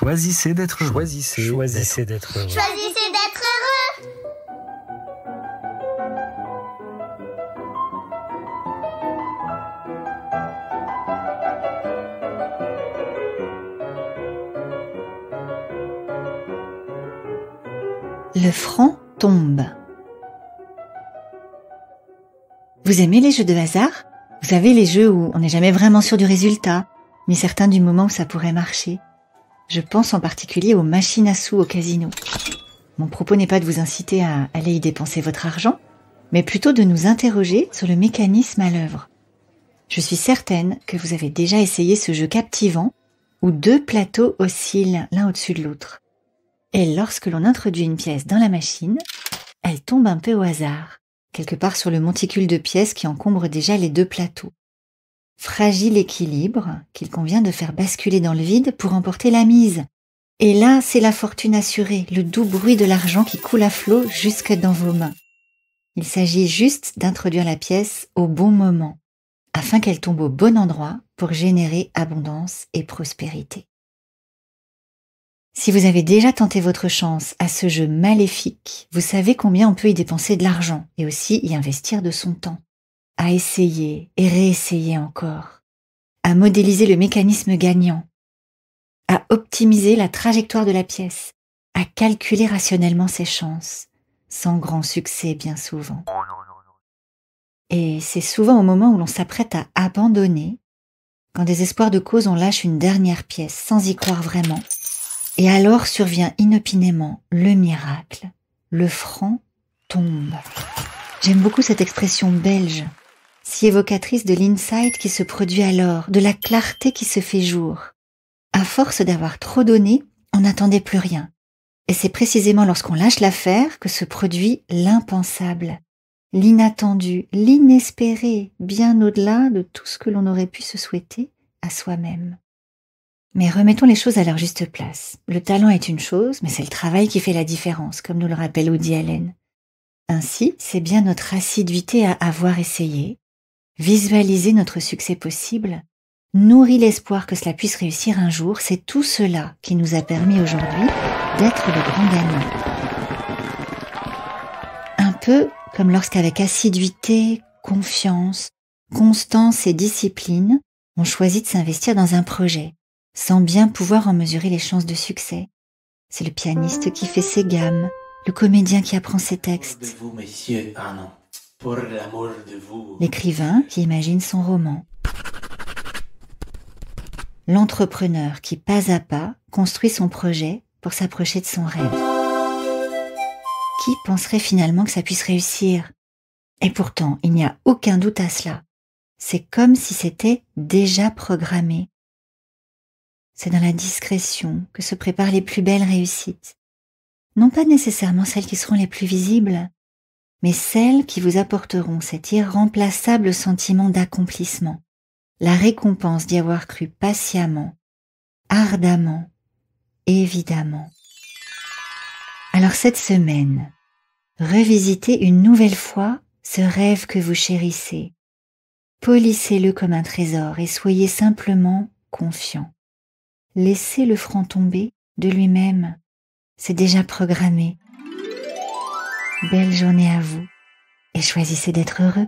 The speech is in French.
Choisissez d'être heureux. Choisissez d'être heureux. Choisissez d'être heureux. Le franc tombe. Vous aimez les jeux de hasard ? Vous savez, les jeux où on n'est jamais vraiment sûr du résultat, ni certain du moment où ça pourrait marcher. Je pense en particulier aux machines à sous au casino. Mon propos n'est pas de vous inciter à aller y dépenser votre argent, mais plutôt de nous interroger sur le mécanisme à l'œuvre. Je suis certaine que vous avez déjà essayé ce jeu captivant où deux plateaux oscillent l'un au-dessus de l'autre. Et lorsque l'on introduit une pièce dans la machine, elle tombe un peu au hasard, quelque part sur le monticule de pièces qui encombre déjà les deux plateaux. Fragile équilibre qu'il convient de faire basculer dans le vide pour emporter la mise. Et là, c'est la fortune assurée, le doux bruit de l'argent qui coule à flot jusque dans vos mains. Il s'agit juste d'introduire la pièce au bon moment, afin qu'elle tombe au bon endroit pour générer abondance et prospérité. Si vous avez déjà tenté votre chance à ce jeu maléfique, vous savez combien on peut y dépenser de l'argent et aussi y investir de son temps. À essayer et réessayer encore. À modéliser le mécanisme gagnant. À optimiser la trajectoire de la pièce. À calculer rationnellement ses chances. Sans grand succès bien souvent. Et c'est souvent au moment où l'on s'apprête à abandonner, quand des espoirs de cause on lâche une dernière pièce sans y croire vraiment. Et alors survient inopinément le miracle. Le franc tombe. J'aime beaucoup cette expression belge, si évocatrice de l'insight qui se produit alors, de la clarté qui se fait jour. À force d'avoir trop donné, on n'attendait plus rien. Et c'est précisément lorsqu'on lâche l'affaire que se produit l'impensable, l'inattendu, l'inespéré, bien au-delà de tout ce que l'on aurait pu se souhaiter à soi-même. Mais remettons les choses à leur juste place. Le talent est une chose, mais c'est le travail qui fait la différence, comme nous le rappelle Woody Allen. Ainsi, c'est bien notre assiduité à avoir essayé, visualiser notre succès possible, nourrir l'espoir que cela puisse réussir un jour, c'est tout cela qui nous a permis aujourd'hui d'être le grand gagnant. Un peu comme lorsqu'avec assiduité, confiance, constance et discipline, on choisit de s'investir dans un projet, sans bien pouvoir en mesurer les chances de succès. C'est le pianiste qui fait ses gammes, le comédien qui apprend ses textes, l'écrivain qui imagine son roman, l'entrepreneur qui, pas à pas, construit son projet pour s'approcher de son rêve. Qui penserait finalement que ça puisse réussir ? Et pourtant, il n'y a aucun doute à cela. C'est comme si c'était déjà programmé. C'est dans la discrétion que se préparent les plus belles réussites. Non pas nécessairement celles qui seront les plus visibles, mais celles qui vous apporteront cet irremplaçable sentiment d'accomplissement, la récompense d'y avoir cru patiemment, ardemment, évidemment. Alors cette semaine, revisitez une nouvelle fois ce rêve que vous chérissez. Polissez-le comme un trésor et soyez simplement confiant. Laissez le franc tomber de lui-même. C'est déjà programmé. Belle journée à vous et choisissez d'être heureux.